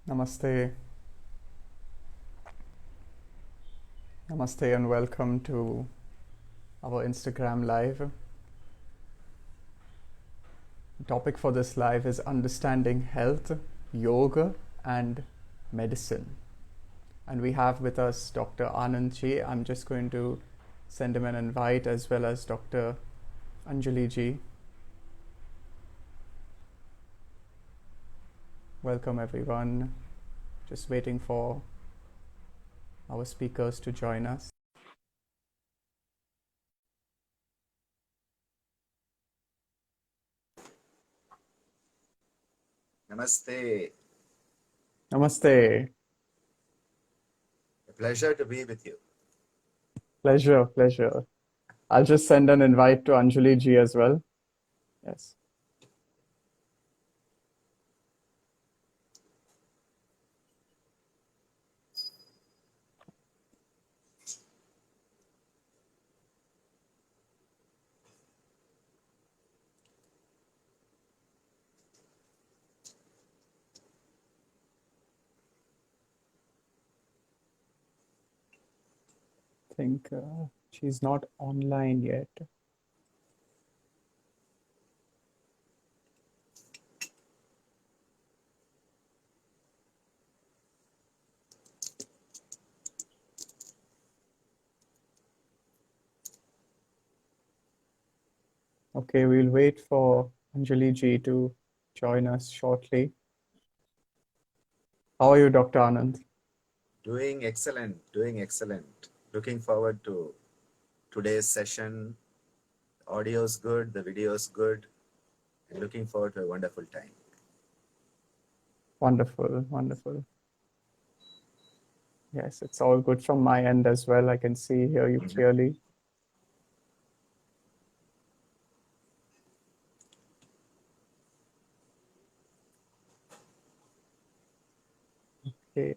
Namaste. Namaste and welcome to our Instagram live. The topic for this live is understanding health, yoga and medicine. And we have with us Dr. Anand ji. I'm just going to send him an invite, as well as Dr. Anjali ji. Welcome everyone. Just waiting for our speakers to join us. Namaste. Namaste. A pleasure to be with you. Pleasure. I'll just send an invite to Anjali ji as well. Yes. I think she's not online yet. Okay, we'll wait for Anjali ji to join us shortly. How are you, Dr. Anand? Doing excellent. Looking forward to today's session. The audio's good, the video's good, and looking forward to a wonderful time. Wonderful. Yes, it's all good from my end as well. I can hear you clearly. Okay.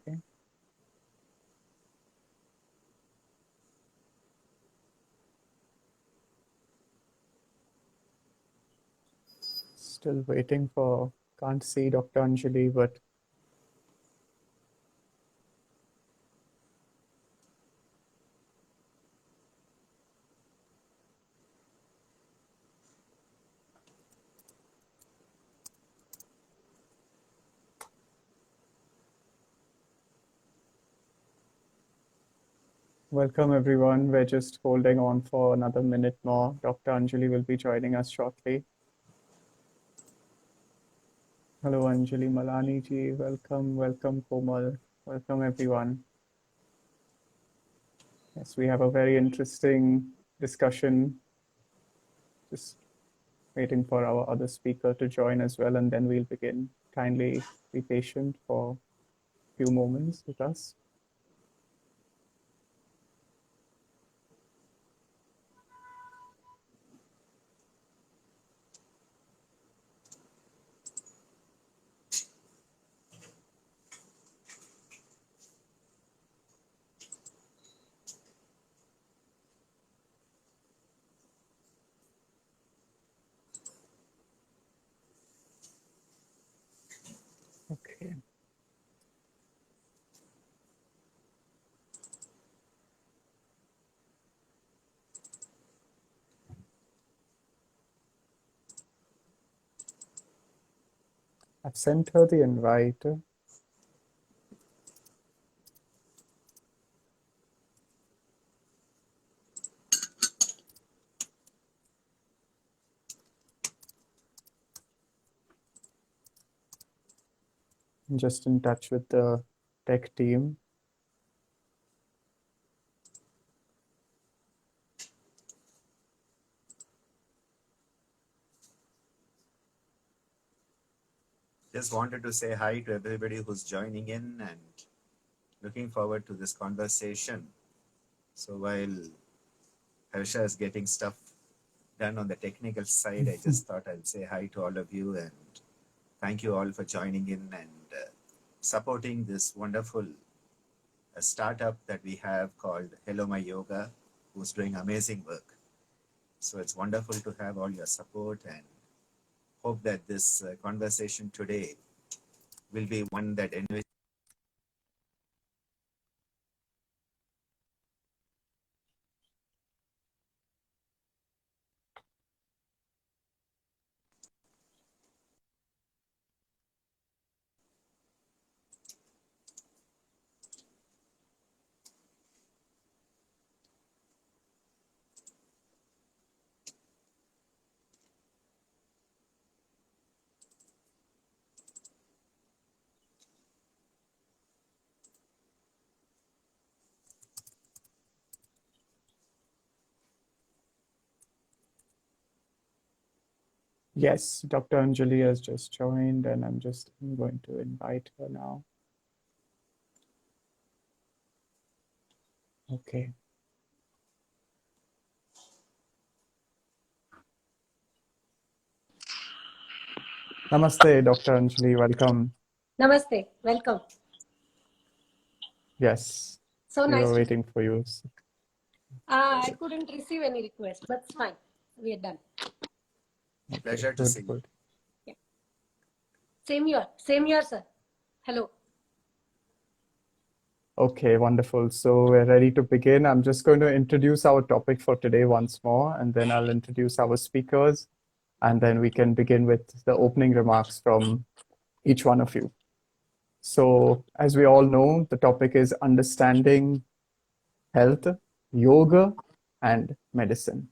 Still waiting for, can't see Dr. Anjali, but welcome everyone. We're just holding on for another minute more. Dr. Anjali will be joining us shortly. Hello, Anjali Malani ji. Welcome Komal. Welcome everyone. Yes, we have a very interesting discussion. Just waiting for our other speaker to join as well, and then we'll begin. Kindly be patient for a few moments with us. Okay. I've sent her the invite. I'm just in touch with the tech team. Just wanted to say hi to everybody who's joining in and looking forward to this conversation. So while Harsha is getting stuff done on the technical side, I just thought I'd say hi to all of you and thank you all for joining in and supporting this wonderful startup that we have called Hello My Yoga, who's doing amazing work. So it's wonderful to have all your support and hope that this conversation today will be one that enriches Yes, Dr. Anjali has just joined, and I'm going to invite her now. Okay. Namaste, Dr. Anjali. Welcome. Namaste. Welcome. Yes, So we nice were to. waiting for you. I couldn't receive any request, but it's fine. We are done. Okay, Pleasure to good, see you. good. Yeah. Same here. Same here, sir. Hello. Okay, wonderful. So we're ready to begin. I'm just going to introduce our topic for today once more, and then I'll introduce our speakers, and then we can begin with the opening remarks from each one of you. So, as we all know, the topic is understanding health, yoga, and medicine.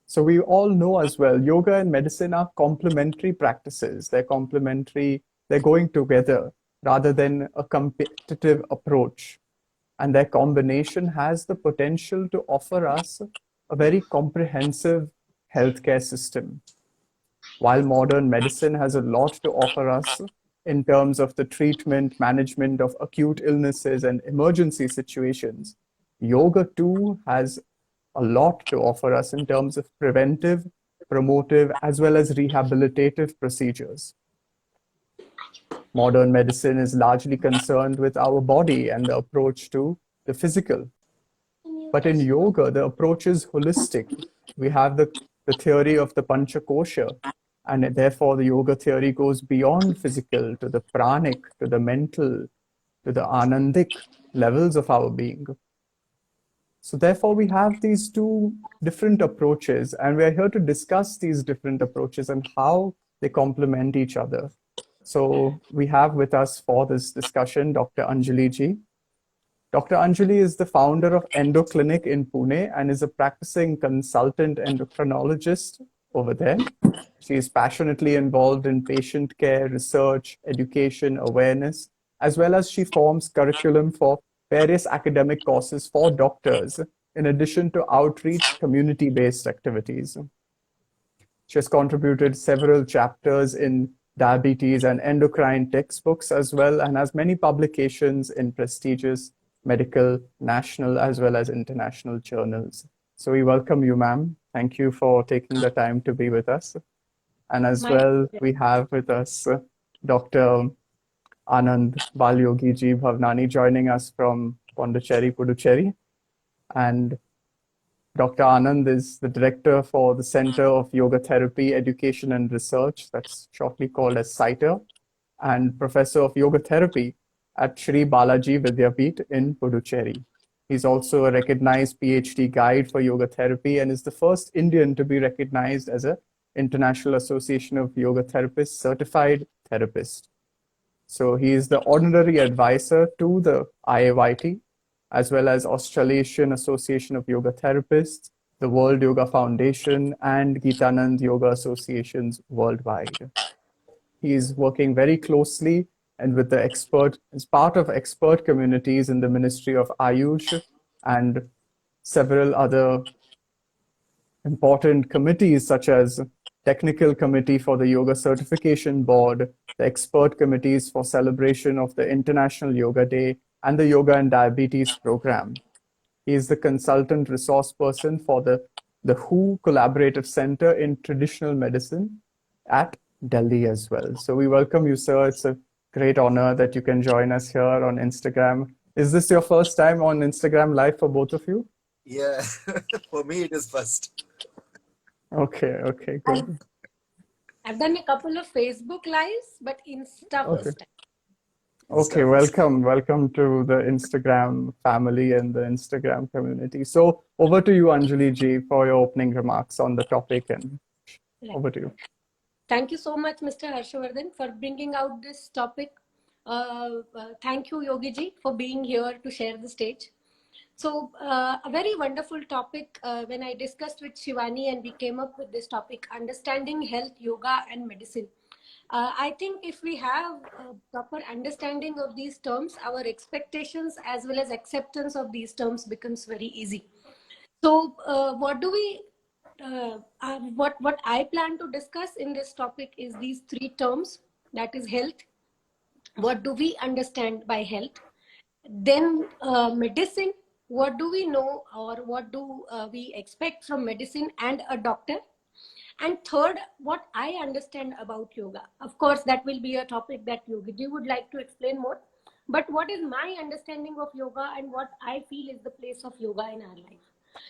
So, we all know as well, yoga and medicine are complementary practices. They're complementary, they're going together rather than a competitive approach. And their combination has the potential to offer us a very comprehensive healthcare system. While modern medicine has a lot to offer us in terms of the treatment, management of acute illnesses and emergency situations, yoga too has a lot to offer us in terms of preventive, promotive, as well as rehabilitative procedures. Modern medicine is largely concerned with our body and the approach to the physical. But in yoga, the approach is holistic. We have the theory of the Panchakosha, and therefore the yoga theory goes beyond physical to the pranic, to the mental, to the anandic levels of our being. So therefore we have these two different approaches, and we're here to discuss these different approaches and how they complement each other. So we have with us for this discussion Dr. Anjali ji. Dr. Anjali is the founder of EndoClinic in Pune and is a practicing consultant endocrinologist over there. She is passionately involved in patient care, research, education, awareness, as well as she forms curriculum for various academic courses for doctors, in addition to outreach community-based activities. She has contributed several chapters in diabetes and endocrine textbooks as well, and has many publications in prestigious medical, national, as well as international journals. So we welcome you, ma'am. Thank you for taking the time to be with us. And as well, we have with us Dr. Anand Balyogi ji Bhavnani joining us from Pondicherry, Puducherry. And Dr. Anand is the director for the Center of Yoga Therapy, Education and Research, that's shortly called as CITER, and professor of yoga therapy at Sri Balaji Vidyapeeth in Puducherry. He's also a recognized PhD guide for yoga therapy and is the first Indian to be recognized as an International Association of Yoga Therapists certified therapist. So he is the honorary advisor to the IAYT, as well as Australasian Association of Yoga Therapists, the World Yoga Foundation, and Geetanand Yoga Associations worldwide. He is working very closely and with the expert, as part of expert communities in the Ministry of Ayush and several other important committees such as Technical Committee for the Yoga Certification Board, the expert committees for celebration of the International Yoga Day, and the Yoga and Diabetes Program. He is the consultant resource person for the WHO Collaborative Center in Traditional Medicine at Delhi as well. So we welcome you, sir. It's a great honor that you can join us here on Instagram. Is this your first time on Instagram Live for both of you? Yeah, for me it is first. Okay, good. I've done a couple of Facebook lives, but Insta first time. Okay, welcome to the Instagram family and the Instagram community. So over to you, Anjali ji, for your opening remarks on the topic, and over to you. Thank you so much, Mr. Harshvardhan, for bringing out this topic. Thank you, Yogi ji, for being here to share the stage. So a very wonderful topic when I discussed with Shivani and we came up with this topic, understanding health, yoga and medicine. I think if we have a proper understanding of these terms, our expectations as well as acceptance of these terms becomes very easy. So what do we what I plan to discuss in this topic is these three terms, that is health. What do we understand by health? Then medicine. What do we know, or what do we expect from medicine and a doctor? And third, what I understand about yoga. Of course, that will be a topic that Yogiji would like to explain more. But what is my understanding of yoga and what I feel is the place of yoga in our life?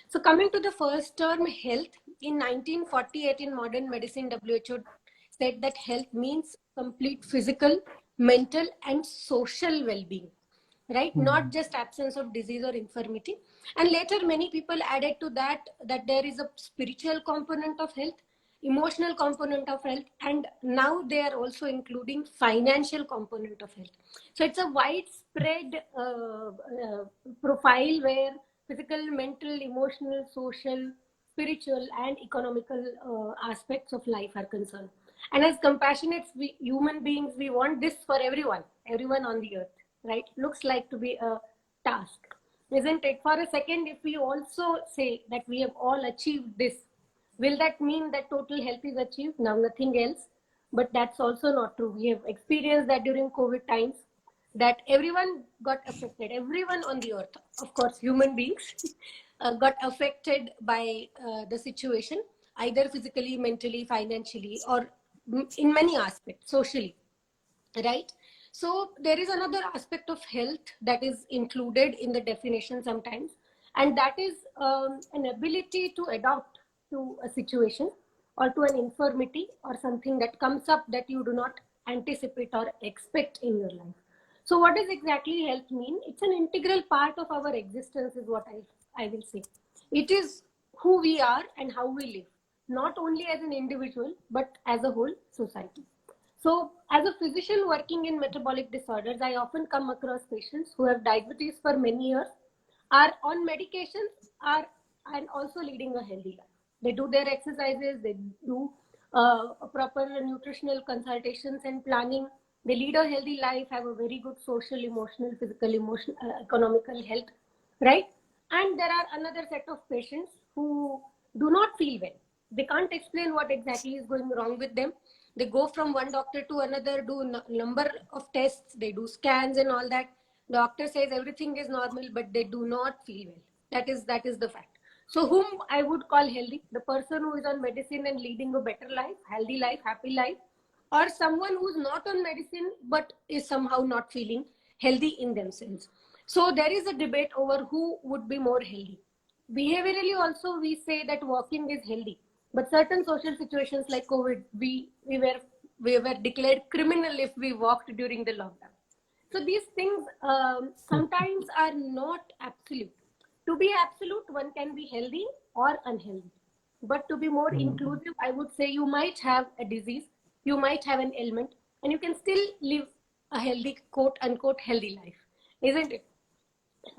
So coming to the first term, health, in 1948 in modern medicine, WHO said that health means complete physical, mental and social well-being, right? Not just absence of disease or infirmity. And later many people added to that there is a spiritual component of health, emotional component of health, and now they are also including financial component of health. So it's a widespread profile where physical, mental, emotional, social, spiritual and economical aspects of life are concerned. And as compassionate human beings, we want this for everyone on the earth, right? Looks like to be a task, isn't it? For a second, if we also say that we have all achieved this, will that mean that total health is achieved? Now, nothing else. But that's also not true. We have experienced that during COVID times, that everyone got affected, everyone on the earth, of course, human beings, got affected by the situation, either physically, mentally, financially, or in many aspects, socially, right? So there is another aspect of health that is included in the definition sometimes, and that is an ability to adapt to a situation or to an infirmity or something that comes up that you do not anticipate or expect in your life. So what does exactly health mean? It's an integral part of our existence is what I will say. It is who we are and how we live, not only as an individual, but as a whole society. So as a physician working in metabolic disorders, I often come across patients who have diabetes for many years, are on medications, and also leading a healthy life. They do their exercises, they do proper nutritional consultations and planning. They lead a healthy life, have a very good social, emotional, physical, economical health, right? And there are another set of patients who do not feel well. They can't explain what exactly is going wrong with them. They go from one doctor to another, do number of tests, they do scans and all that. Doctor says everything is normal, but they do not feel well. That is the fact. So whom I would call healthy? The person who is on medicine and leading a better life, healthy life, happy life, or someone who's not on medicine but is somehow not feeling healthy in themselves. So there is a debate over who would be more healthy. Behaviorally also we say that walking is healthy, but certain social situations like COVID, we were declared criminal if we walked during the lockdown. So these things sometimes are not absolute. To be absolute, one can be healthy or unhealthy. But to be more inclusive, I would say you might have a disease, you might have an ailment, and you can still live a healthy, quote unquote, healthy life, isn't it?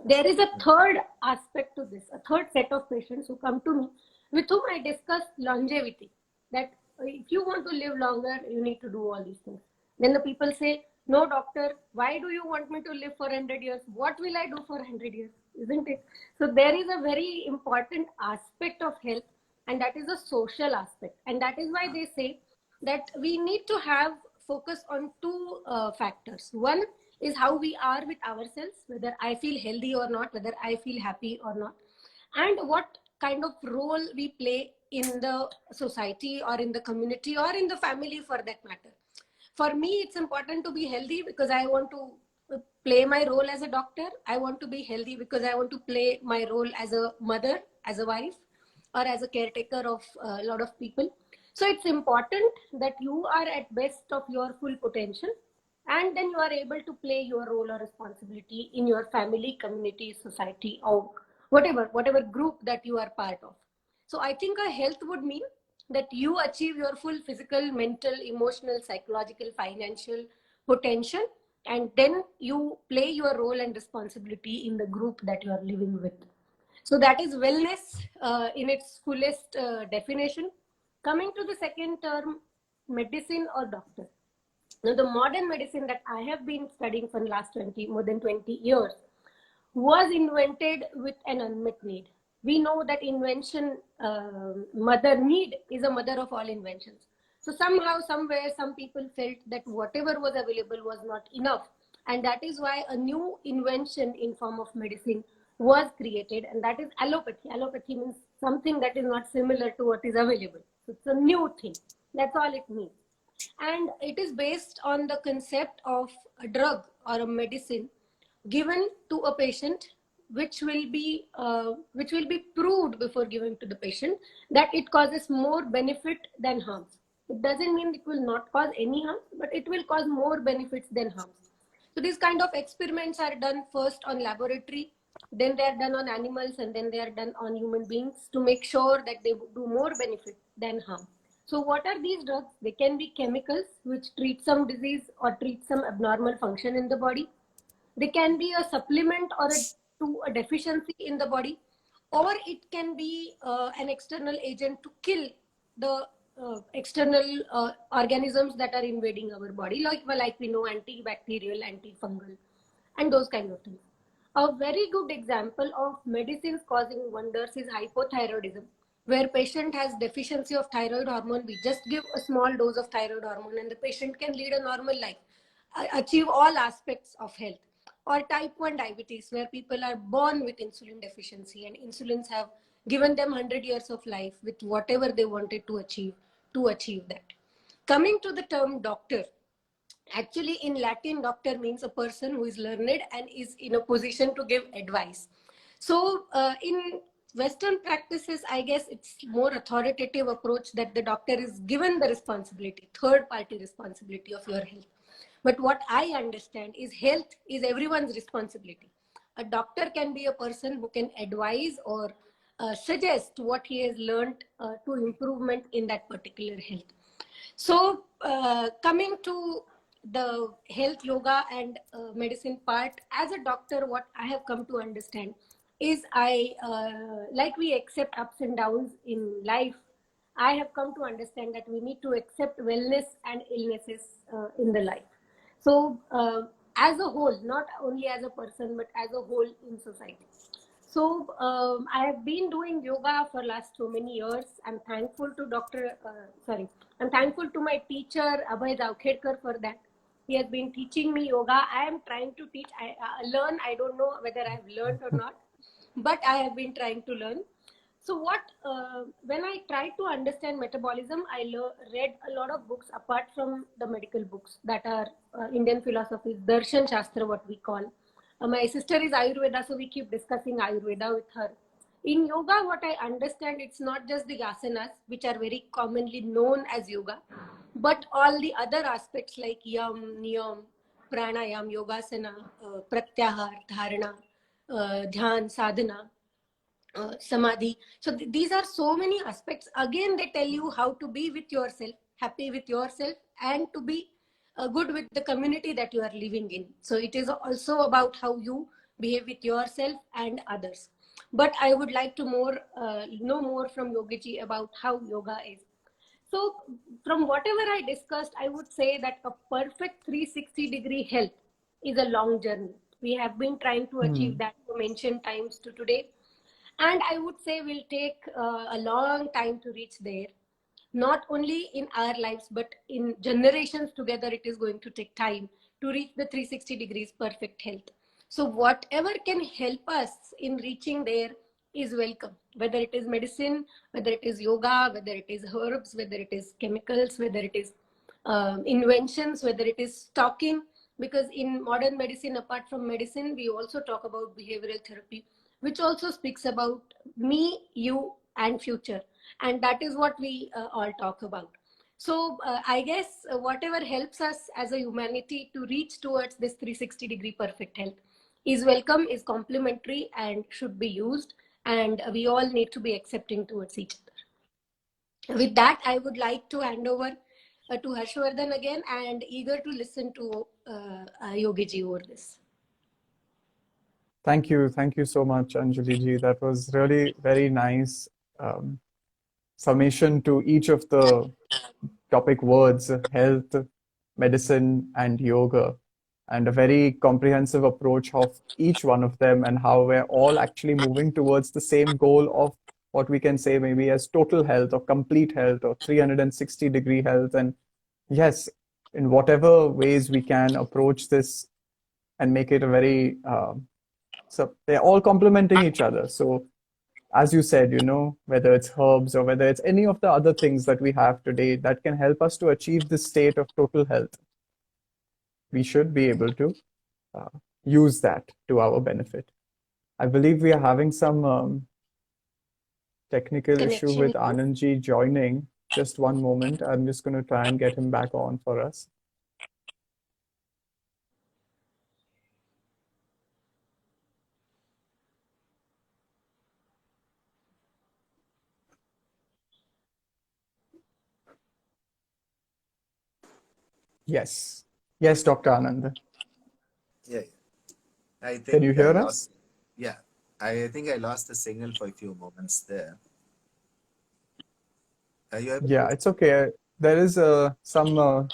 There is a third aspect to this, a third set of patients who come to me with whom I discuss longevity. That if you want to live longer, you need to do all these things. Then the people say, no doctor, why do you want me to live for 100 years? What will I do for 100 years? Isn't it? So there is a very important aspect of health, and that is a social aspect. And that is why they say that we need to have focus on two factors. One is how we are with ourselves, whether I feel healthy or not, whether I feel happy or not, and what kind of role we play in the society or in the community or in the family for that matter. For me, it's important to be healthy because I want to play my role as a doctor. I want to be healthy because I want to play my role as a mother, as a wife, or as a caretaker of a lot of people. So it's important that you are at best of your full potential, and then you are able to play your role or responsibility in your family, community, society, or whatever group that you are part of. So I think a health would mean that you achieve your full physical, mental, emotional, psychological, financial potential, and then you play your role and responsibility in the group that you are living with. So that is wellness in its fullest definition. Coming to the second term, medicine or doctor. Now, the modern medicine that I have been studying for the last more than 20 years was invented with an unmet need. we know that invention, mother need is a mother of all inventions. So somehow, somewhere, some people felt that whatever was available was not enough. And that is why a new invention in form of medicine was created, and that is allopathy. Allopathy means something that is not similar to what is available. So it's a new thing. That's all it means. And it is based on the concept of a drug or a medicine given to a patient, which will be proved before giving to the patient that it causes more benefit than harms. It doesn't mean it will not cause any harm, but it will cause more benefits than harms. So these kind of experiments are done first on laboratory, then they are done on animals, and then they are done on human beings to make sure that they do more benefit than harm. So what are these drugs? They can be chemicals which treat some disease or treat some abnormal function in the body. They can be a supplement or to a deficiency in the body, or it can be an external agent to kill the external organisms that are invading our body, like we know, antibacterial, antifungal, and those kind of things. A very good example of medicines causing wonders is hypothyroidism, where patient has deficiency of thyroid hormone. We just give a small dose of thyroid hormone and the patient can lead a normal life, achieve all aspects of health. Or type 1 diabetes, where people are born with insulin deficiency and insulins have given them 100 years of life with whatever they wanted to achieve that. Coming to the term doctor, actually in Latin, doctor means a person who is learned and is in a position to give advice. So in Western practices, I guess it's more authoritative approach that the doctor is given the responsibility, third party responsibility of your health. But what I understand is health is everyone's responsibility. A doctor can be a person who can advise or suggest what he has learned to improvement in that particular health. So coming to the health, yoga and medicine part, as a doctor, what I have come to understand is like we accept ups and downs in life, I have come to understand that we need to accept wellness and illnesses in the life. So as a whole, not only as a person, but as a whole in society. So I have been doing yoga for last so many years. I'm thankful to I'm thankful to my teacher Abhay Davkhedkar for that. He has been teaching me yoga. I am trying to teach, learn. I don't know whether I have learned or not, but I have been trying to learn. So when I tried to understand metabolism, I read a lot of books apart from the medical books that are Indian philosophy, Darshan Shastra, what we call. My sister is Ayurveda, so we keep discussing Ayurveda with her. In yoga, what I understand, it's not just the asanas, which are very commonly known as yoga, but all the other aspects like yam, niyam, pranayam, yogasana, pratyahar, dharana, dhyan, sadhana, samadhi. So these are so many aspects. Again, they tell you how to be with yourself, happy with yourself, and to be good with the community that you are living in. So it is also about how you behave with yourself and others. But I would like to know more from Yogiji about how yoga is. So from whatever I discussed, I would say that a perfect 360-degree health is a long journey. We have been trying to achieve that from ancient times to today. And I would say will take a long time to reach there. Not only in our lives, but in generations together, it is going to take time to reach the 360 degrees perfect health. So whatever can help us in reaching there is welcome, whether it is medicine, whether it is yoga, whether it is herbs, whether it is chemicals, whether it is inventions, whether it is talking, because in modern medicine, apart from medicine, we also talk about behavioral therapy, which also speaks about me, you, and future. And that is what we all talk about. So I guess whatever helps us as a humanity to reach towards this 360-degree perfect health is welcome, is complementary, and should be used. And we all need to be accepting towards each other. With that, I would like to hand over to Harshvardhan again, and eager to listen to Yogi ji over this. Thank you so much, Anjali ji. That was really very nice summation to each of the topic words: health, medicine, and yoga. and a very comprehensive approach of each one of them and how we're all actually moving towards the same goal of what we can say maybe as total health or complete health or 360-degree health. And yes, in whatever ways we can approach this and make it a very so they're all complementing each other. So as you said, whether it's herbs or whether it's any of the other things that we have today that can help us to achieve this state of total health, we should be able to uh, use that to our benefit. I believe we are having some technical issue Connection with issue. Anandji joining. Just one moment. I'm just going to try and get him back on for us. Yes. Yes, Dr. Anand. Yeah, I Can you think I hear us? lost. Yeah, I think I lost the signal for a few moments there. Are you able Yeah, to? it's okay. There is some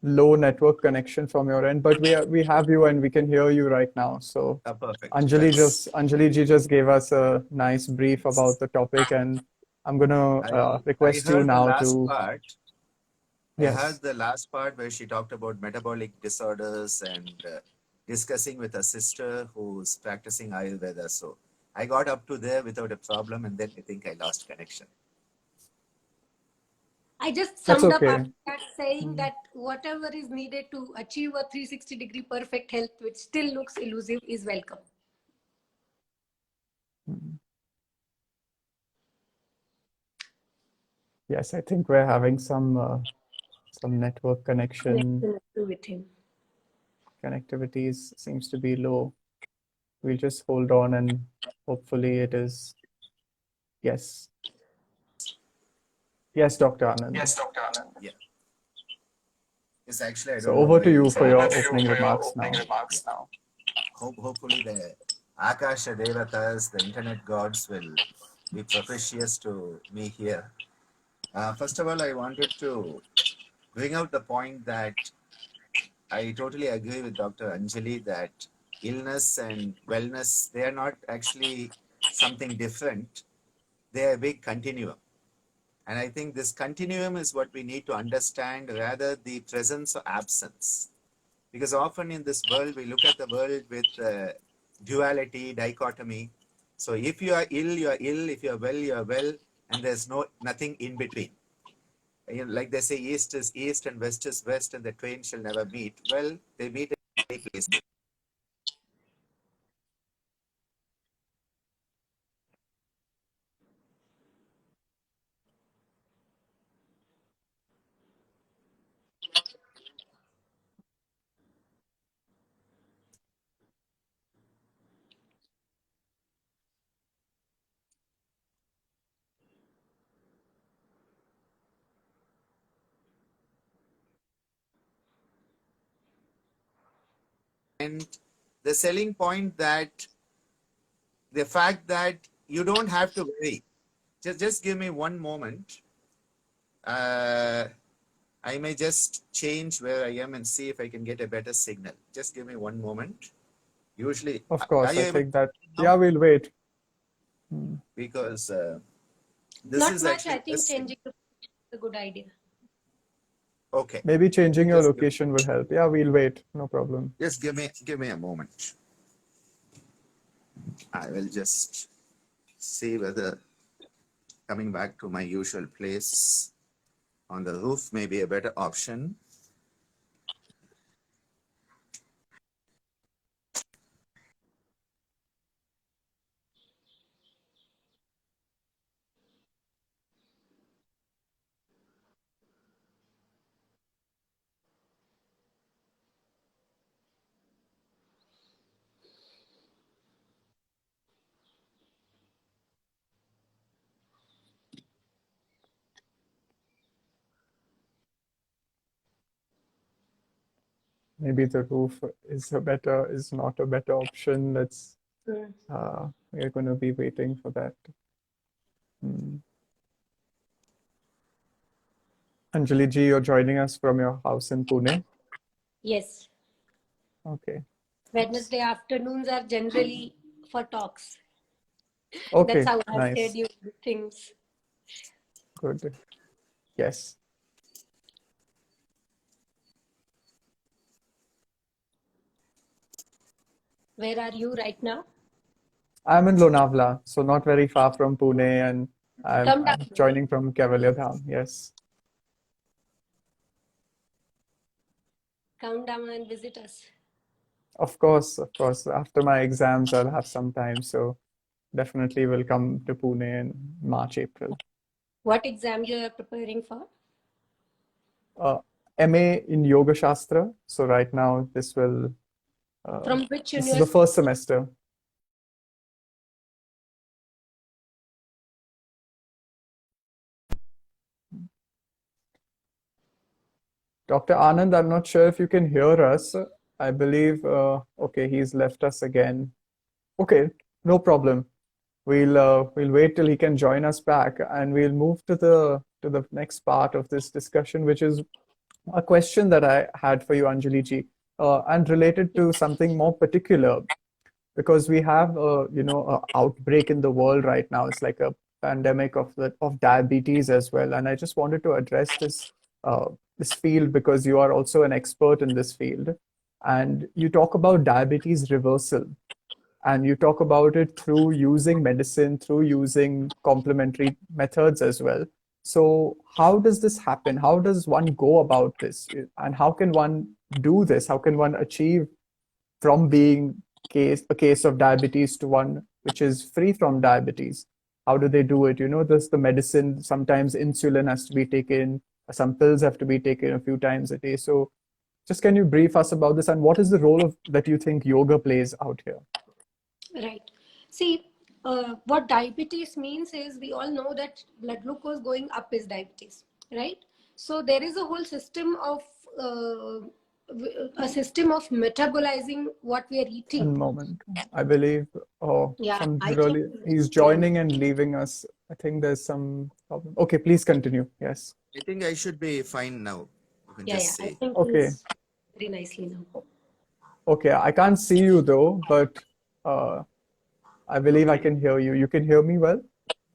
low network connection from your end, but we have you and we can hear you right now. So Perfect. Anjali ji just gave us a nice brief about the topic, and I'm gonna I request you heard the now last to part. I heard yes, the last part where she talked about metabolic disorders and discussing with a sister who's practicing Ayurveda. So I got up to there without a problem, and then I think I lost connection. I just that's summed up okay. after that saying Mm, that whatever is needed to achieve a 360-degree perfect health, which still looks elusive, is welcome. mm. Yes, I think we're having some network connection. Connection issue with him. Connectivities seems to be low. We'll just hold on and hopefully it is yes. Yes, Dr. Anand. Yeah. Yes, actually, I So don't know over why to I'm you for saying your this. opening remarks now. Yeah. Hopefully, the Akasha Devatas, the internet gods, will be propitious to me here. First of all, I wanted to bring out the point that I totally agree with Dr. Anjali that illness and wellness, they are not actually something different. They are a big continuum. And I think this continuum is what we need to understand rather the presence or absence. Because often in this world, we look at the world with duality, dichotomy. So if you are ill, you are ill. If you are well, you are well. And there's nothing in between. Like they say, east is east and west is west, and the twain shall never meet. Well, they meet in many places. And the selling point that the fact that you don't have to worry. Just give me one moment. Uh, I may just change where I am and see if I can get a better signal. Just give me one moment. Usually, Of are course, you I able to think that, hear me now? yeah, we'll wait. Mm. Because this Not is much. I actually think just changing is a good idea. okay. Maybe changing your Just location will help. Yeah, we'll wait. No problem. give me a moment. I will just see whether coming back to my usual place on the roof may be a better option. Maybe the roof is not a better option. Mm. We're going to be waiting for that. Mm. Anjali ji, you're joining us from your house in Pune. Yes. Okay. Wednesday afternoons are generally for talks. That's Okay. how I've Nice. scheduled things. Good. Yes. Where are you right now? I'm in Lonavala, so not very far from Pune, and Come down. I'm joining from Cavalier Dham. Yes. Come down and visit us. Of course, of course. After my exams, I'll have some time, so definitely will come to Pune in March, April. What exam you are preparing for? Uh, MA in Yoga Shastra. So right now, From which this is the university? first semester. Dr. Anand, I'm not sure if you can hear us. I believe, okay, he's left us again. Okay, no problem. We'll wait till he can join us back, and we'll move to the next part of this discussion, which is a question that I had for you, Anjali ji, and related to something more particular, because we have a outbreak in the world right now. It's like a pandemic of diabetes as well, and I just wanted to address this field because you are also an expert in this field, and you talk about diabetes reversal, and you talk about it through using medicine, through using complementary methods as well. So how does this happen? How does one go about this? And how can one do this? How can one achieve from being a case of diabetes to one which is free from diabetes? How do they do it? There's the medicine, sometimes insulin has to be taken, some pills have to be taken a few times a day. So just can you brief us about this, and what is the role of that you think yoga plays out here? Right. See, what diabetes means is we all know that blood glucose going up is diabetes, right? So there is a whole system of metabolizing what we are eating. One moment. I believe, Yeah, some I can. really, he's joining and leaving us. I think there's some problem. Okay, please continue. Yes. I think I should be fine now. You can Yeah, just I say. think Okay. he's very nicely now. Okay, I can't see you though, but I believe I can hear you. You can hear me well?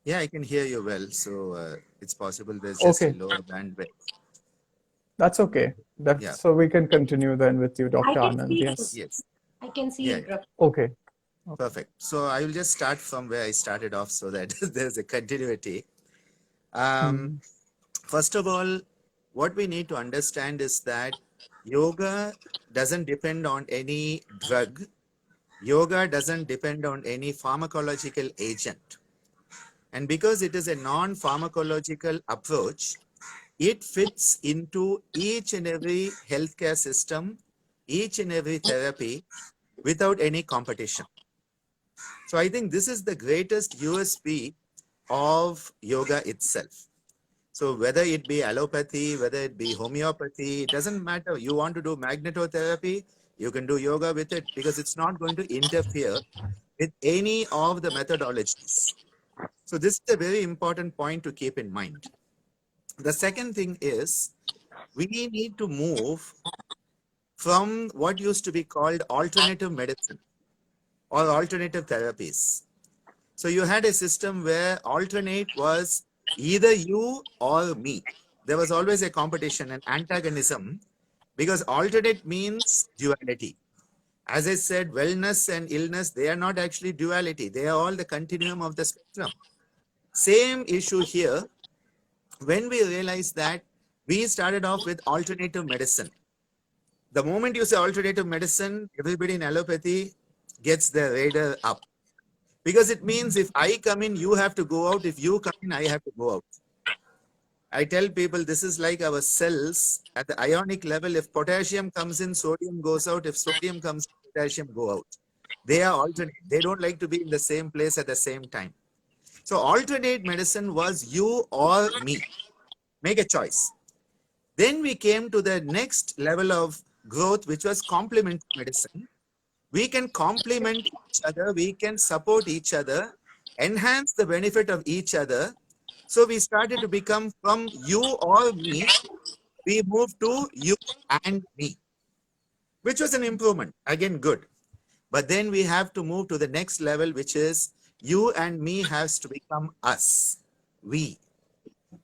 Yeah, I can hear you well. So it's possible there's just a Okay, lower bandwidth. that's okay. Yeah. So we can continue then with you, I Dr. can Anand. see you. Yes. Yes. I can see Yeah, you. yeah. Okay. Okay. Perfect. So I will just start from where I started off so that there's a continuity. Hmm. First of all, what we need to understand is that yoga doesn't depend on any drug. Yoga doesn't depend on any pharmacological agent. And because it is a non-pharmacological approach, it fits into each and every healthcare system, each and every therapy without any competition. So I think this is the greatest USP of yoga itself. So whether it be allopathy, whether it be homeopathy, it doesn't matter. You want to do magnetotherapy, you can do yoga with it because it's not going to interfere with any of the methodologies. So this is a very important point to keep in mind. The second thing is we need to move from what used to be called alternative medicine or alternative therapies. So you had a system where alternate was either you or me. There was always a competition and antagonism because alternate means duality. As I said, wellness and illness, they are not actually duality. They are all the continuum of the spectrum. Same issue here. When we realized that we started off with alternative medicine. The moment you say alternative medicine, everybody in allopathy gets their radar up. Because it means if I come in, you have to go out. If you come in, I have to go out. I tell people this is like our cells at the ionic level. If potassium comes in, sodium goes out. If sodium comes in, potassium go out. They are alternate. They don't like to be in the same place at the same time. So alternate medicine was you or me. Make a choice. Then we came to the next level of growth, which was complementary medicine. We can complement each other, we can support each other, enhance the benefit of each other. So we started to become from you or me, we moved to you and me, which was an improvement. Again, good. But then we have to move to the next level, which is you and me has to become us, we.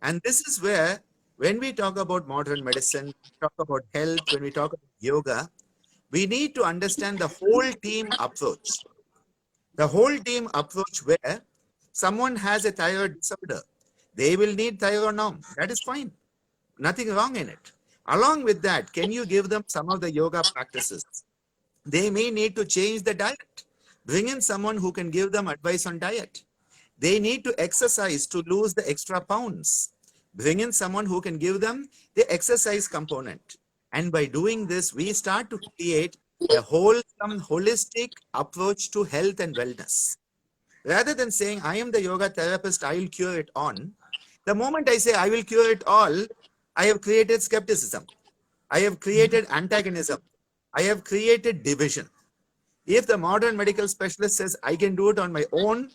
And this is where, when we talk about modern medicine, talk about health, when we talk about yoga, we need to understand the whole team approach. The whole team approach where someone has a thyroid disorder, they will need thyronorm. That is fine. Nothing wrong in it. Along with that, can you give them some of the yoga practices? They may need to change the diet. Bring in someone who can give them advice on diet. They need to exercise to lose the extra pounds. Bring in someone who can give them the exercise component. And by doing this, we start to create a wholesome, holistic approach to health and wellness. Rather than saying, I am the yoga therapist, I will cure it on. The moment I say I will cure it all, I have created skepticism. I have created antagonism. I have created division. If the modern medical specialist says, I can do it on my own,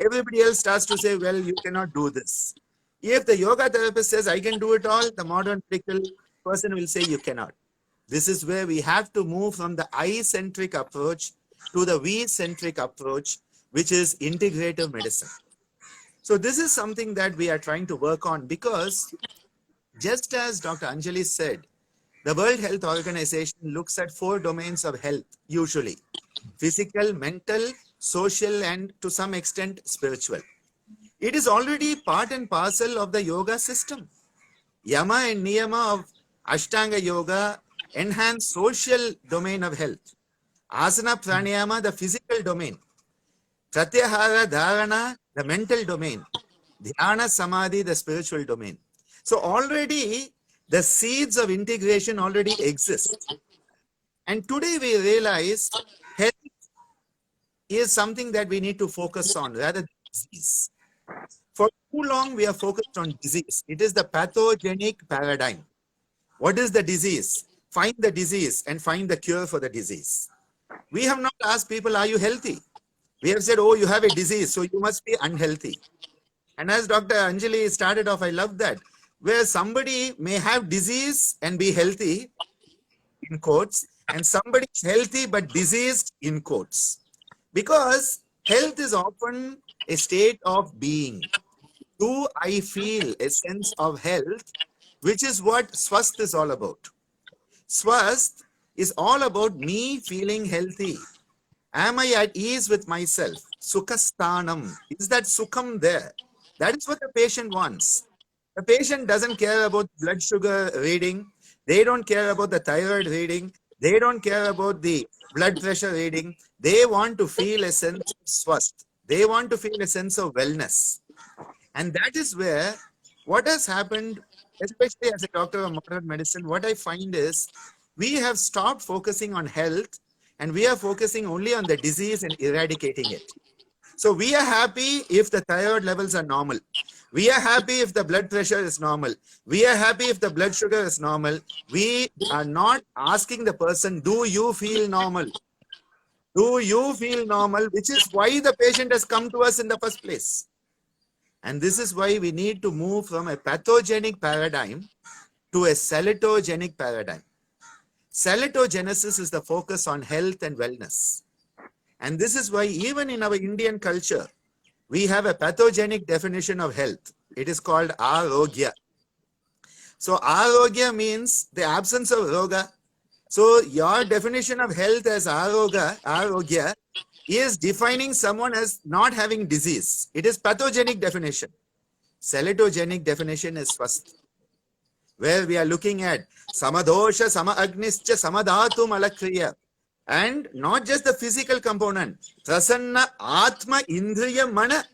everybody else starts to say, well, you cannot do this. If the yoga therapist says, I can do it all, the modern medical person will say, you cannot. This is where we have to move from the I-centric approach to the we-centric approach, which is integrative medicine. So this is something that we are trying to work on, because just as Dr. Anjali said, the World Health Organization looks at 4 domains of health, usually: physical, mental, social, and to some extent spiritual. It is already part and parcel of the yoga system. Yama and Niyama of Ashtanga Yoga enhance social domain of health. Asana Pranayama, the physical domain. Pratyahara Dharana, the mental domain. Dhyana Samadhi, the spiritual domain. So already the seeds of integration already exist. And today we realize health is something that we need to focus on rather than disease. For too long, we are focused on disease. It is the pathogenic paradigm. What is the disease? Find the disease and find the cure for the disease. We have not asked people, are you healthy? We have said, oh, you have a disease, so you must be unhealthy. And as Dr. Anjali started off, I love that, where somebody may have disease and be healthy, in quotes, and somebody is healthy but diseased, in quotes. Because health is often a state of being. Do I feel a sense of health, which is what Swasth is all about. Swasth is all about me feeling healthy. Am I at ease with myself? Sukhasthanam. Is that sukham there? That is what the patient wants. The patient doesn't care about blood sugar reading. They don't care about the thyroid reading. They don't care about the blood pressure reading. They want to feel a sense of swasth. They want to feel a sense of wellness. And that is where what has happened, especially as a doctor of modern medicine, what I find is we have stopped focusing on health and we are focusing only on the disease and eradicating it. So we are happy if the thyroid levels are normal. We are happy if the blood pressure is normal. We are happy if the blood sugar is normal. We are not asking the person, do you feel normal? Do you feel normal? Which is why the patient has come to us in the first place. And this is why we need to move from a pathogenic paradigm to a salutogenous paradigm. Salutogenesis is the focus on health and wellness. And this is why even in our Indian culture, we have a pathogenic definition of health. It is called arogya. So arogya means the absence of roga. So your definition of health as arogya is defining someone as not having disease. It is pathogenic definition. Salutogenic definition is swasth, where we are looking at samadosha, sama-agnischa, samadhatu malakriya. And not just the physical component, prasanna, atma, indriya, mana,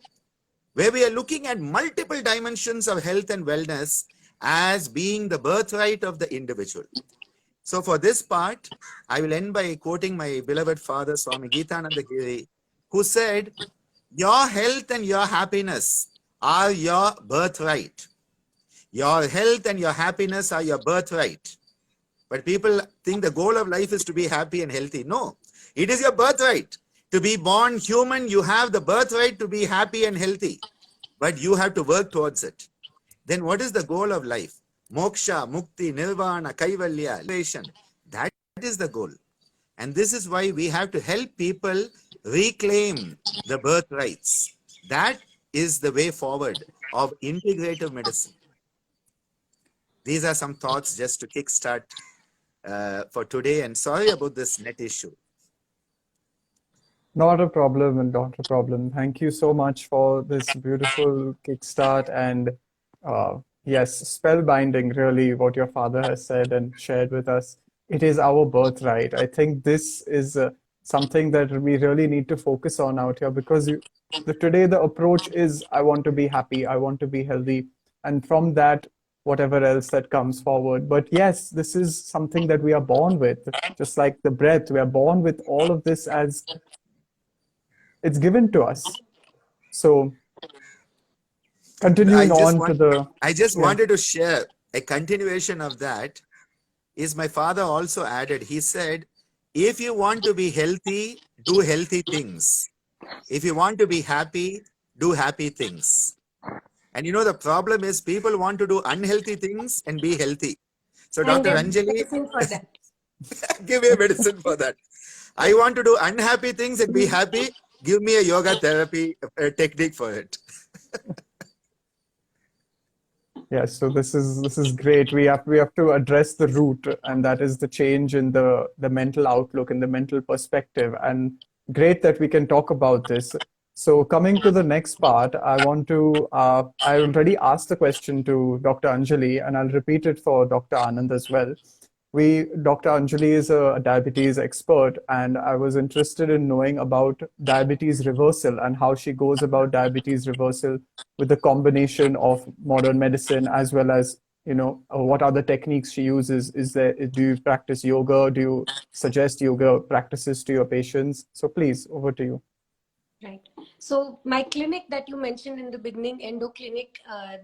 where we are looking at multiple dimensions of health and wellness as being the birthright of the individual. So for this part, I will end by quoting my beloved father, Swami Geetananda Giri, who said, your health and your happiness are your birthright. Your health and your happiness are your birthright. But people think the goal of life is to be happy and healthy. No, it is your birthright. To be born human, you have the birthright to be happy and healthy. But you have to work towards it. Then what is the goal of life? Moksha, mukti, nirvana, kaivalya, elevation. That is the goal. And this is why we have to help people reclaim the birthrights. That is the way forward of integrative medicine. These are some thoughts just to kickstart for today. And sorry about this net issue. Not a problem, and not a problem. Thank you so much for this beautiful kickstart and yes, spellbinding, really, what your father has said and shared with us. It is our birthright. I think this is something that we really need to focus on out here because today the approach is I want to be happy, I want to be healthy, and from that, whatever else that comes forward. But yes, this is something that we are born with, just like the breath. We are born with all of this as it's given to us. So continuing on to the I just wanted to share a continuation of that. Is my father also added, he said, if you want to be healthy, do healthy things. If you want to be happy, do happy things. And the problem is people want to do unhealthy things and be healthy. So And Dr. give Anjali, medicine for that. give me a medicine for that. I want to do unhappy things and be happy. Give me a yoga therapy technique for it. yes, so this is great. We have to address the root, and that is the change in the mental outlook and the mental perspective. And great that we can talk about this. So coming to the next part, I already asked the question to Dr. Anjali, and I'll repeat it for Dr. Anand as well. Dr. Anjali is a diabetes expert, and I was interested in knowing about diabetes reversal and how she goes about diabetes reversal with the combination of modern medicine as well as, what other techniques she uses. Do you practice yoga? Do you suggest yoga practices to your patients? So please, over to you. Right. So my clinic that you mentioned in the beginning, EndoClinic,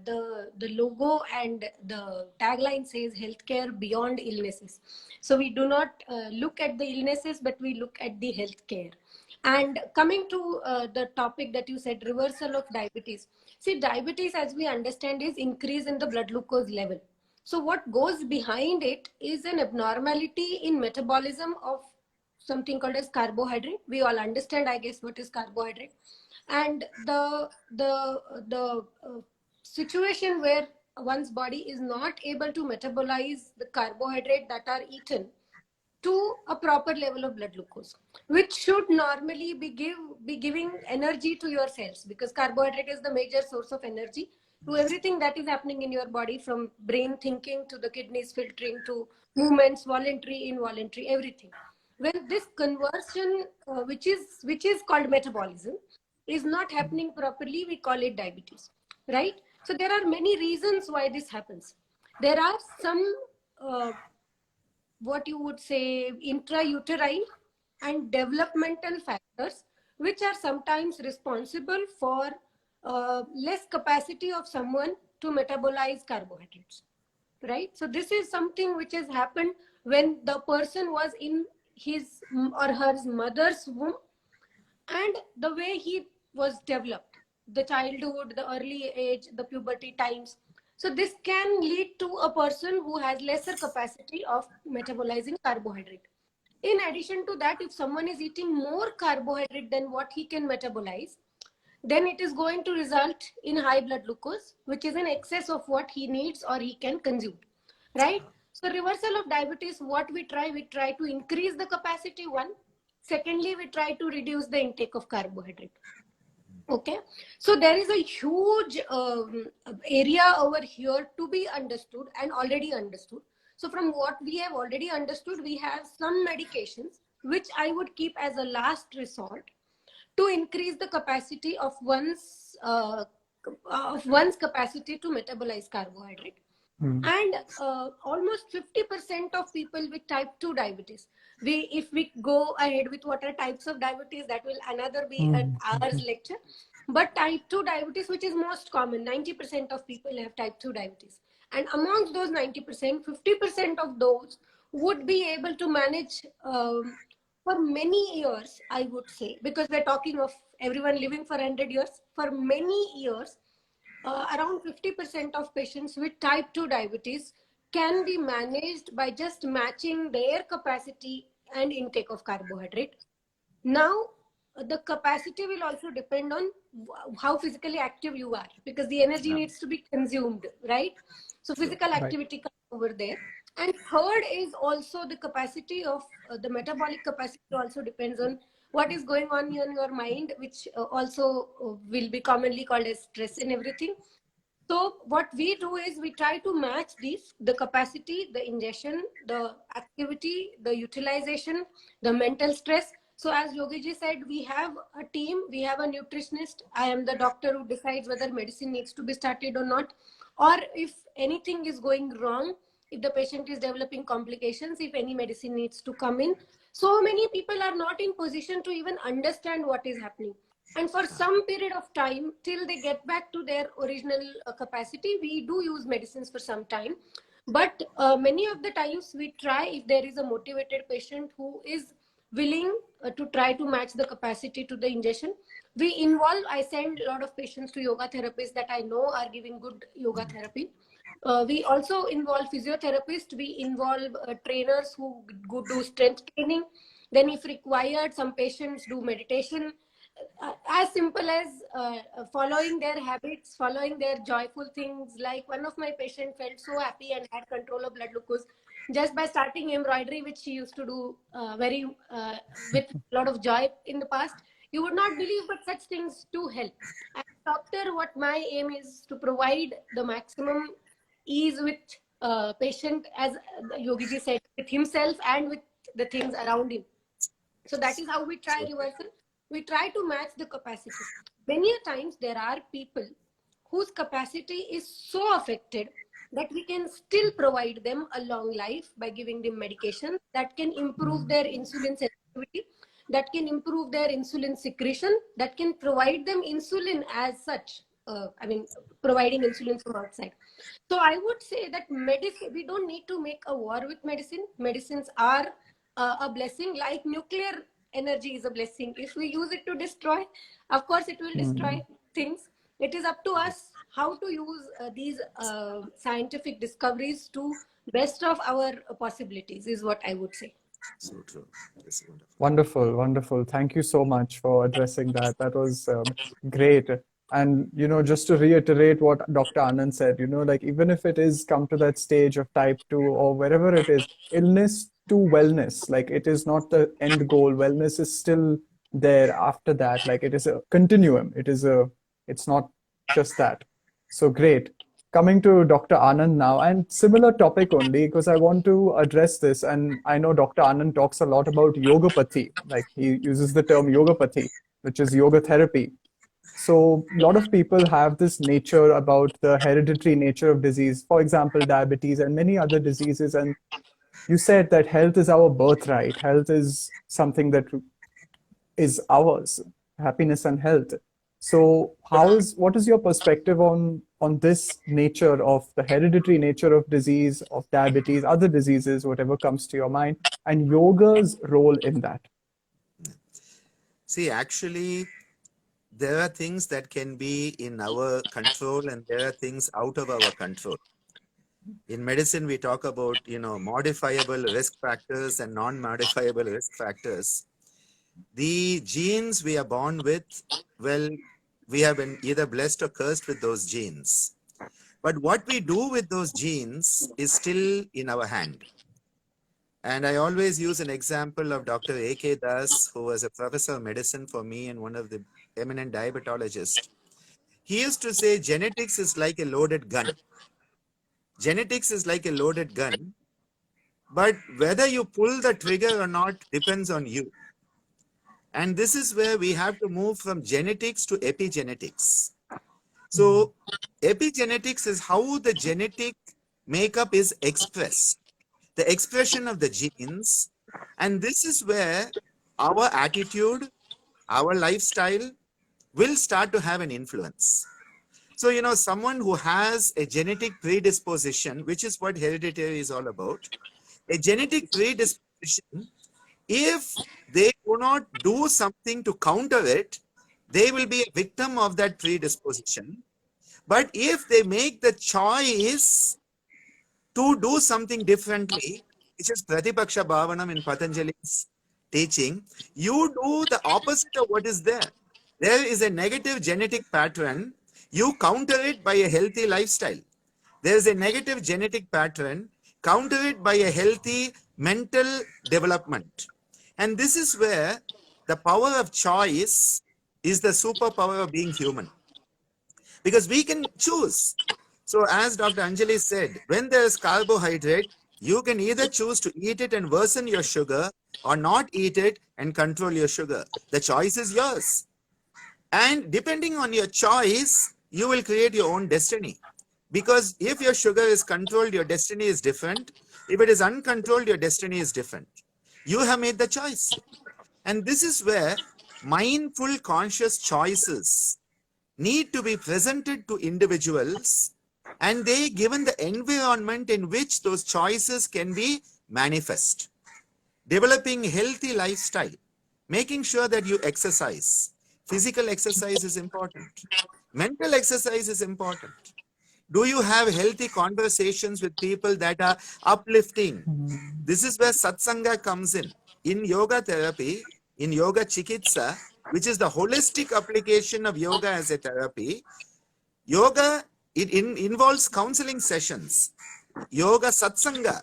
the logo and the tagline says healthcare beyond illnesses. So we do not look at the illnesses, but we look at the healthcare. And coming to the topic that you said, reversal of diabetes. See, diabetes, as we understand, is increase in the blood glucose level. So what goes behind it is an abnormality in metabolism of something called as carbohydrate. We all understand, I guess, what is carbohydrate. And the situation where one's body is not able to metabolize the carbohydrate that are eaten to a proper level of blood glucose, which should normally be giving energy to your cells, because carbohydrate is the major source of energy to everything that is happening in your body, from brain thinking to the kidneys filtering to movements, voluntary, involuntary, everything. When this conversion, which is called metabolism, is not happening properly, we call it diabetes, right? So there are many reasons why this happens. There are some what you would say intrauterine and developmental factors which are sometimes responsible for less capacity of someone to metabolize carbohydrates, right? So this is something which has happened when the person was in his or her mother's womb, and the way he was developed, the childhood, the early age, the puberty times. So this can lead to a person who has lesser capacity of metabolizing carbohydrate. In addition to that, if someone is eating more carbohydrate than what he can metabolize, then it is going to result in high blood glucose, which is in excess of what he needs or he can consume, right? So reversal of diabetes, what we try to increase the capacity, one. Secondly, we try to reduce the intake of carbohydrate. Okay, so there is a huge area over here to be understood and already understood. So from what we have already understood, we have some medications which I would keep as a last resort to increase the capacity of one's capacity to metabolize carbohydrate. And almost 50% of people with type 2 diabetes, if we go ahead with what are types of diabetes, that will another be an hour's lecture. But type 2 diabetes, which is most common, 90% of people have type 2 diabetes, and amongst those 90%, 50% of those would be able to manage for many years, I would say, because we're talking of everyone living for 100 years. For many years, around 50% of patients with type 2 diabetes can be managed by just matching their capacity and intake of carbohydrate. Now, the capacity will also depend on how physically active you are, because the energy Yeah. needs to be consumed, right? So physical Right. activity comes over there. And third is also the capacity of the metabolic capacity also depends on what is going on in your mind, which also will be commonly called as stress and everything. So what we do is we try to match these, the capacity, the ingestion, the activity, the utilization, the mental stress. So as Yogiji said, we have a team, we have a nutritionist. I am the doctor who decides whether medicine needs to be started or not, or if anything is going wrong, if the patient is developing complications, if any medicine needs to come in. So many people are not in position to even understand what is happening. And for some period of time, till they get back to their original capacity, we do use medicines for some time. But many of the times we try, if there is a motivated patient who is willing to try to match the capacity to the ingestion, we involve, I send a lot of patients to yoga therapists that I know are giving good yoga therapy. We also involve physiotherapists, we involve trainers who go do strength training. Then if required, some patients do meditation. As simple as following their habits, following their joyful things. Like one of my patients felt so happy and had control of blood glucose just by starting embroidery, which she used to do very with a lot of joy in the past. You would not believe, but such things do help. As a doctor, what my aim is to provide the maximum ease with patient, as Yogiji said, with himself and with the things around him. So that is how we try reversal. We try to match the capacity. Many a times there are people whose capacity is so affected that we can still provide them a long life by giving them medication that can improve their insulin sensitivity, that can improve their insulin secretion, that can provide them insulin as such. Providing insulin from outside. So I would say that medicine, we don't need to make a war with medicine. Medicines are a blessing, like nuclear energy is a blessing. If we use it to destroy, of course it will destroy things. It is up to us how to use these scientific discoveries to best of our possibilities, is what I would say. So true. This is wonderful. Wonderful, wonderful. Thank you so much for addressing that. That was great. And, just to reiterate what Dr. Anand said, like even if it is come to that stage of type 2 or wherever it is, illness to wellness, like it is not the end goal. Wellness is still there after that. Like it is a continuum. It's not just that. So great. Coming to Dr. Anand now, and similar topic only because I want to address this. And I know Dr. Anand talks a lot about yogapathy, like he uses the term yogapathy, which is yoga therapy. So a lot of people have this nature about the hereditary nature of disease, for example, diabetes and many other diseases. And you said that health is our birthright. Health is something that is ours, happiness and health. So what is your perspective on this nature of the hereditary nature of disease, of diabetes, other diseases, whatever comes to your mind, and yoga's role in that? See, actually, there are things that can be in our control and there are things out of our control. In medicine, we talk about, modifiable risk factors and non-modifiable risk factors. The genes we are born with, well, we have been either blessed or cursed with those genes. But what we do with those genes is still in our hand. And I always use an example of Dr. A.K. Das, who was a professor of medicine for me and one of the eminent diabetologists. He used to say genetics is like a loaded gun. Genetics is like a loaded gun, but whether you pull the trigger or not depends on you. And this is where we have to move from genetics to epigenetics. So epigenetics is how the genetic makeup is expressed, the expression of the genes. And this is where our attitude, our lifestyle will start to have an influence. So, someone who has a genetic predisposition, which is what hereditary is all about, a genetic predisposition, if they do not do something to counter it, they will be a victim of that predisposition. But if they make the choice to do something differently, which is Pratipaksha Bhavanam in Patanjali's teaching, you do the opposite of what is there. There is a negative genetic pattern, you counter it by a healthy lifestyle. There is a negative genetic pattern, counter it by a healthy mental development. And this is where the power of choice is the superpower of being human. Because we can choose. So as Dr. Anjali said, when there is carbohydrate, you can either choose to eat it and worsen your sugar or not eat it and control your sugar. The choice is yours. And depending on your choice, you will create your own destiny. Because if your sugar is controlled, your destiny is different. If it is uncontrolled, your destiny is different. You have made the choice. And this is where mindful, conscious choices need to be presented to individuals, and they given the environment in which those choices can be manifest. Developing healthy lifestyle, making sure that you exercise. Physical exercise is important. Mental exercise is important. Do you have healthy conversations with people that are uplifting? This is where satsanga comes in. In yoga therapy, in yoga chikitsa, which is the holistic application of yoga as a therapy, yoga, it involves counseling sessions, yoga satsanga,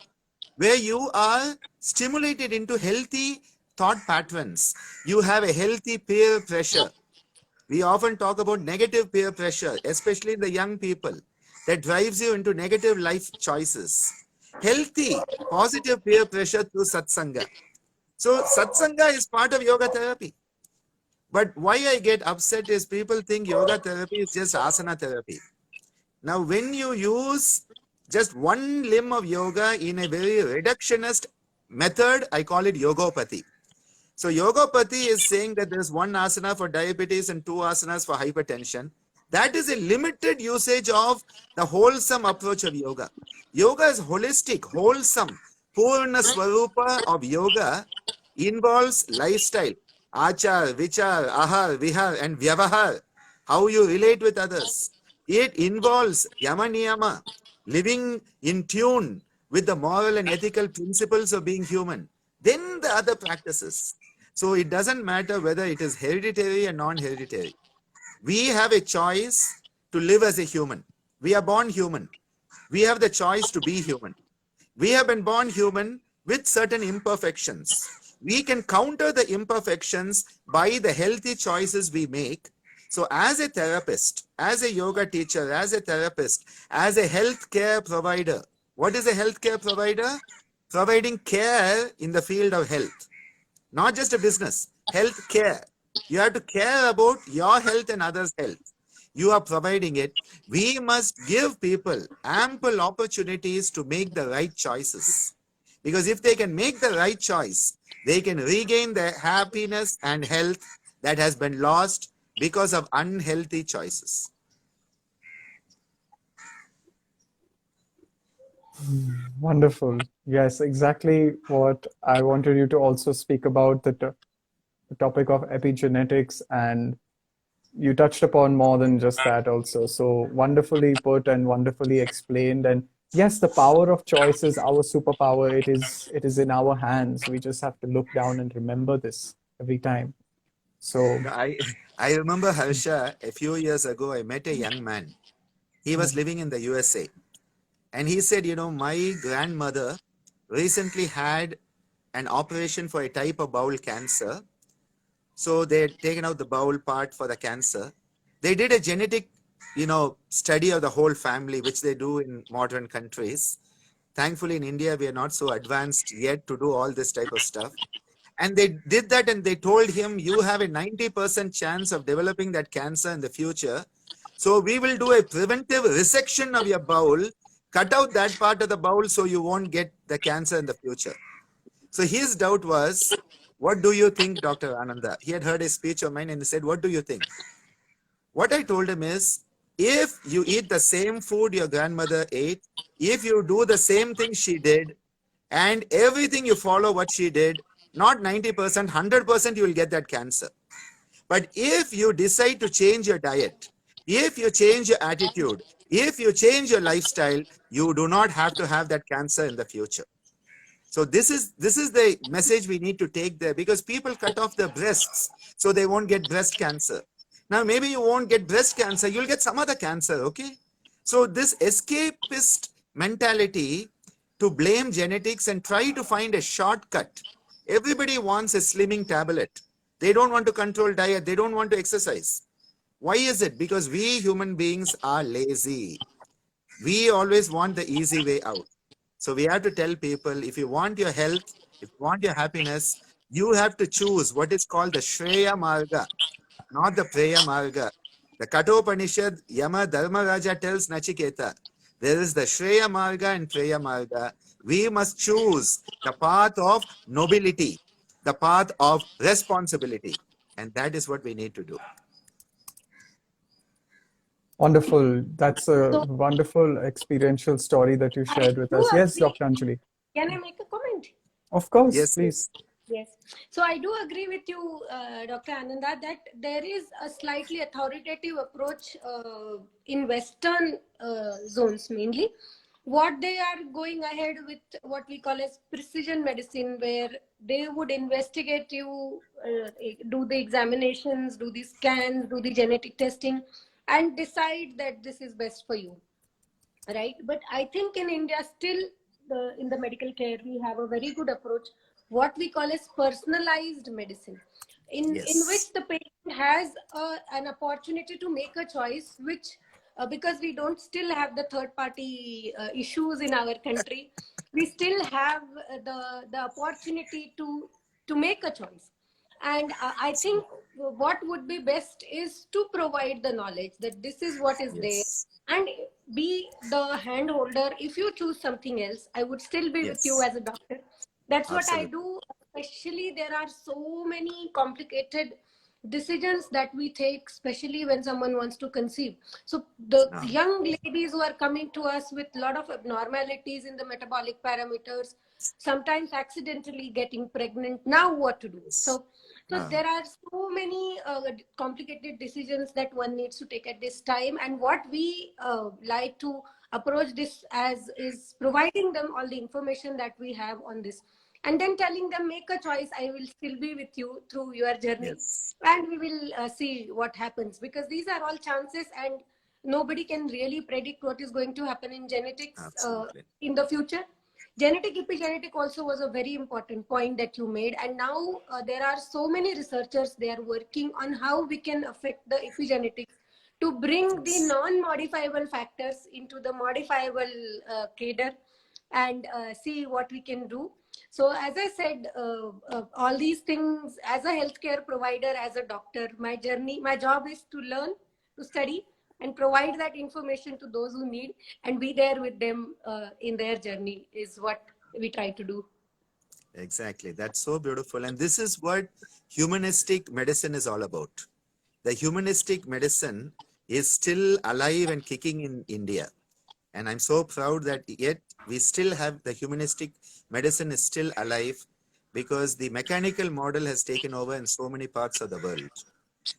where you are stimulated into healthy thought patterns. You have a healthy peer pressure. We often talk about negative peer pressure, especially in the young people, that drives you into negative life choices. Healthy, positive peer pressure through satsanga. So satsanga is part of yoga therapy. But why I get upset is people think yoga therapy is just asana therapy. Now, when you use just one limb of yoga in a very reductionist method, I call it yogopathy. So yogopathy is saying that there's one asana for diabetes and two asanas for hypertension. That is a limited usage of the wholesome approach of yoga. Yoga is holistic, wholesome. Purna Swarupa of yoga involves lifestyle. Achar, vichar, ahar, vihar, and vyavahar. How you relate with others. It involves yama niyama, living in tune with the moral and ethical principles of being human. Then the other practices. So it doesn't matter whether it is hereditary or non-hereditary. We have a choice to live as a human. We are born human. We have the choice to be human. We have been born human with certain imperfections. We can counter the imperfections by the healthy choices we make. So as a therapist, as a yoga teacher, as a therapist, as a healthcare provider, what is a healthcare provider? Providing care in the field of health. Not just a business, health care. You have to care about your health and others' health. You are providing it. We must give people ample opportunities to make the right choices. Because if they can make the right choice, they can regain their happiness and health that has been lost because of unhealthy choices. Wonderful. Yes, exactly what I wanted you to also speak about the topic of epigenetics, and you touched upon more than just that also. So wonderfully put and wonderfully explained. And yes, the power of choice is our superpower. It is in our hands. We just have to look down and remember this every time. So No, I remember, Harsha, a few years ago, I met a young man. He was living in the USA. And he said, my grandmother recently had an operation for a type of bowel cancer. So they had taken out the bowel part for the cancer. They did a genetic, study of the whole family, which they do in modern countries. Thankfully, in India, we are not so advanced yet to do all this type of stuff. And they did that, and they told him, you have a 90% chance of developing that cancer in the future. So we will do a preventive resection of your bowel, cut out that part of the bowel so you won't get the cancer in the future. So his doubt was, what do you think, Dr. Ananda? He had heard a speech of mine and he said, what do you think? What I told him is, if you eat the same food your grandmother ate, if you do the same thing she did, and everything you follow what she did, not 90%, 100% you will get that cancer. But if you decide to change your diet, if you change your attitude, if you change your lifestyle, you do not have to have that cancer in the future. So this is the message we need to take there, because people cut off their breasts so they won't get breast cancer. Now maybe you won't get breast cancer, you'll get some other cancer, okay? So this escapist mentality to blame genetics and try to find a shortcut. Everybody wants a slimming tablet. They don't want to control diet, they don't want to exercise. Why is it? Because we human beings are lazy. We always want the easy way out. So we have to tell people, if you want your health, if you want your happiness, you have to choose what is called the Shreya Marga, not the Preya Marga. The Kathopanishad, Yama Dharmaraja tells Nachiketa, there is the Shreya Marga and Preya Marga. We must choose the path of nobility, the path of responsibility. And that is what we need to do. Wonderful. That's a So, wonderful experiential story that you I shared with do us. Yes, agree. Dr. Anjali. Can I make a comment? Of course, Yes, please. Yes. So I do agree with you, Dr. Ananda, that there is a slightly authoritative approach in Western zones mainly. What they are going ahead with what we call as precision medicine, where they would investigate you, do the examinations, do the scans, do the genetic testing, and decide that this is best for you. Right, but I think in India still, in the medical care, we have a very good approach, what we call as personalized medicine, in yes, which the patient has an opportunity to make a choice, which because we don't still have the third party issues in our country, we still have the opportunity to make a choice. And I think what would be best is to provide the knowledge that this is what is there, yes, and be the hand holder. If you choose something else, I would still be with you yes, as a doctor. That's what I absolutely. do. Especially there are so many complicated decisions that we take, especially when someone wants to conceive. So the No, young ladies who are coming to us with a lot of abnormalities in the metabolic parameters, sometimes accidentally getting pregnant, now what to do? yes, So no, there are so many complicated decisions that one needs to take at this time. And what we like to approach this as is providing them all the information that we have on this, and then telling them, make a choice. I will still be with you through your journey, yes, and we will see what happens, because these are all chances, and nobody can really predict what is going to happen in genetics absolutely. in the future. Genetic epigenetic also was a very important point that you made, and now there are so many researchers, they are working on how we can affect the epigenetics to bring the Yes, non-modifiable factors into the modifiable cadre, and see what we can do. So as I said, all these things, as a healthcare provider, as a doctor, my journey, my job is to learn, to study, and provide that information to those who need, and be there with them in their journey, is what we try to do. exactly. That's so beautiful. And this is what humanistic medicine is all about. The humanistic medicine is still alive and kicking in India. And I'm so proud that yet we still have the humanistic medicine is still alive, because the mechanical model has taken over in so many parts of the world.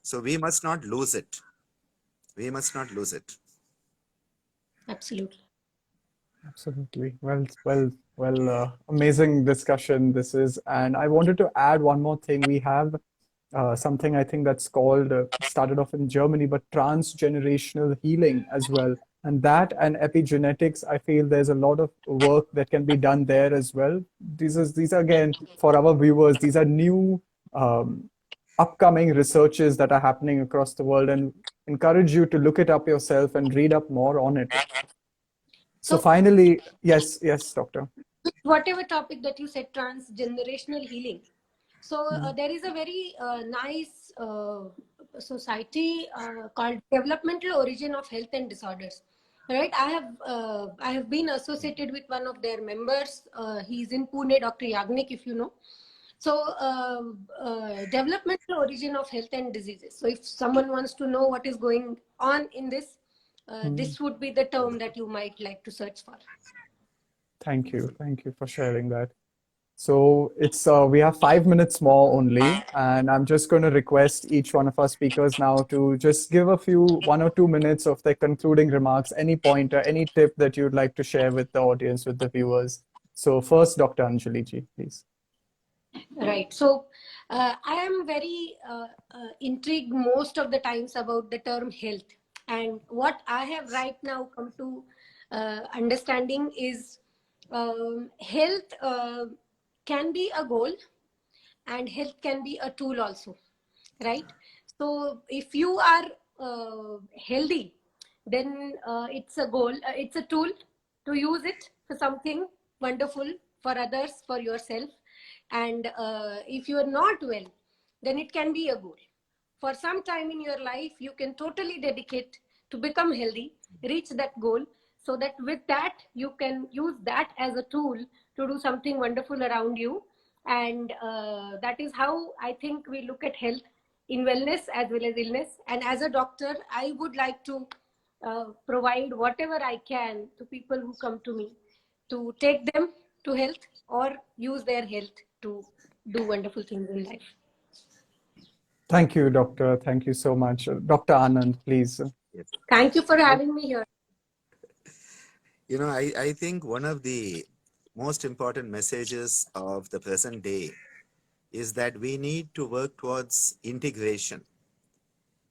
So we must not lose it. We must not lose it. Absolutely. Absolutely. Amazing discussion this is. And I wanted to add one more thing. We have something I think that's called, started off in Germany, but transgenerational healing as well. And that and epigenetics, I feel there's a lot of work that can be done there as well. These are again, for our viewers, these are new um, upcoming researches that are happening across the world, and encourage you to look it up yourself and read up more on it. So So finally, yes, doctor. whatever topic that you said, transgenerational healing. So Mm, there is a very nice society called Developmental Origin of Health and Disorders. Right, I have been associated with one of their members. He's in Pune, Dr. Yagnik, if you know. So developmental origin of health and diseases. So if someone wants to know what is going on in this, mm. this would be the term that you might like to search for. Thank you for sharing that. So it's we have 5 minutes more only, and I'm just going to request each one of our speakers now to just give a few 1 or 2 minutes of their concluding remarks, any pointer, any tip that you'd like to share with the audience, with the viewers. So first, Dr. Anjali ji, please. Right. So I am very intrigued most of the times about the term health. And what I have right now come to understanding is health can be a goal and health can be a tool also, right? So if you are healthy, then it's a goal, it's a tool to use it for something wonderful for others, for yourself. And if you are not well, then it can be a goal. For some time in your life, you can totally dedicate to become healthy, reach that goal, so that with that, you can use that as a tool to do something wonderful around you. And that is how I think we look at health in wellness as well as illness. And as a doctor, I would like to provide whatever I can to people who come to me, to take them to health or use their health to do wonderful things in life. Thank you, Doctor. Thank you so much. Dr. Anand, please. Yes. Thank you for having me here. You know, I think one of the most important messages of the present day is that we need to work towards integration.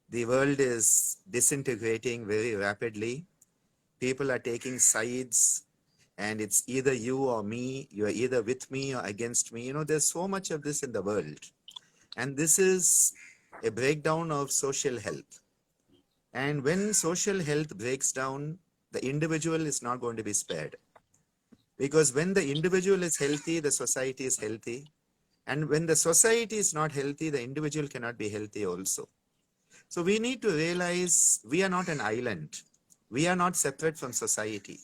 The world is disintegrating very rapidly. People are taking sides, and it's either you or me. You are either with me or against me. You know, there's so much of this in the world. And this is a breakdown of social health. And when social health breaks down, the individual is not going to be spared. Because when the individual is healthy, the society is healthy. And when the society is not healthy, the individual cannot be healthy also. So we need to realize we are not an island. We are not separate from society.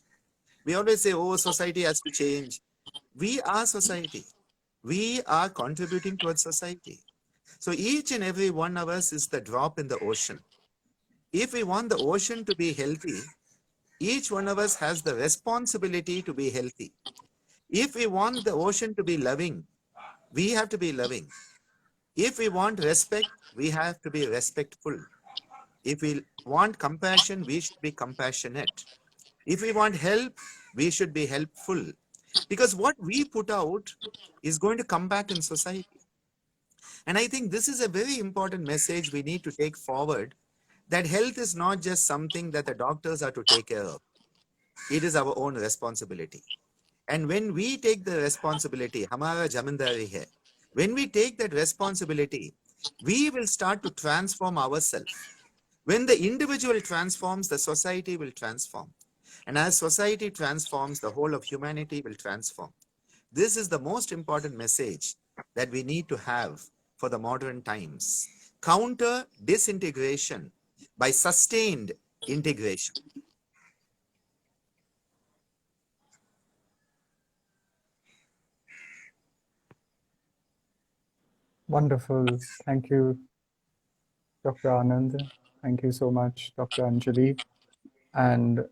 We always say, oh, society has to change. We are society. We are contributing towards society. So each and every one of us is the drop in the ocean. If we want the ocean to be healthy, each one of us has the responsibility to be healthy. If we want the ocean to be loving, we have to be loving. If we want respect, we have to be respectful. If we want compassion, we should be compassionate. If we want help, we should be helpful. Because what we put out is going to come back in society. And I think this is a very important message we need to take forward, that health is not just something that the doctors are to take care of. It is our own responsibility. And when we take the responsibility, hamara jamindari hai, when we take that responsibility, we will start to transform ourselves. When the individual transforms, the society will transform. And as society transforms, the whole of humanity will transform. This is the most important message that we need to have for the modern times. Counter disintegration by sustained integration. Wonderful. Thank you, Dr. Anand. Thank you so much, Dr. Anjali. And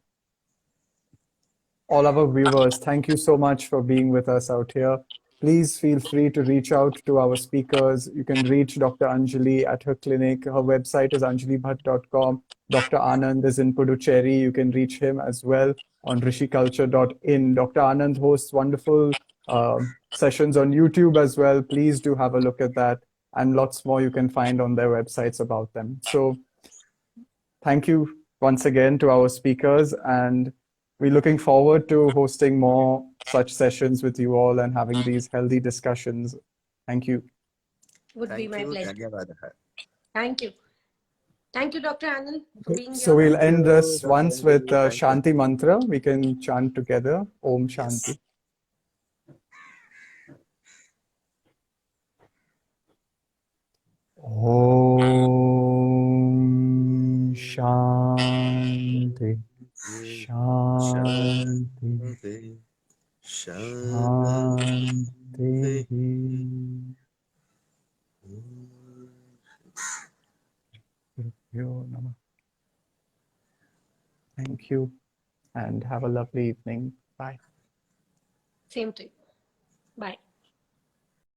all our viewers, thank you so much for being with us out here. Please feel free to reach out to our speakers. You can reach Dr. Anjali at her clinic. Her website is anjalibhatt.com. Dr. Anand is in Puducherry. You can reach him as well on rishiculture.in. Dr. Anand hosts wonderful sessions on YouTube as well. Please do have a look at that, and lots more you can find on their websites about them. So thank you once again to our speakers, and we're looking forward to hosting more such sessions with you all and having these healthy discussions. Thank you. Would be my pleasure. Dhanyavadaha. Thank you. Thank you, Dr. Anand, for being So here. we'll Thank end you, this Dr. once with Anjali. Thank you. Shanti Mantra. We can chant together. Om Shanti. Yes. Om Shanti. Shanti. Shanti. Shanti. Yo Namah. Thank you and have a lovely evening. Bye. Same to you. Bye.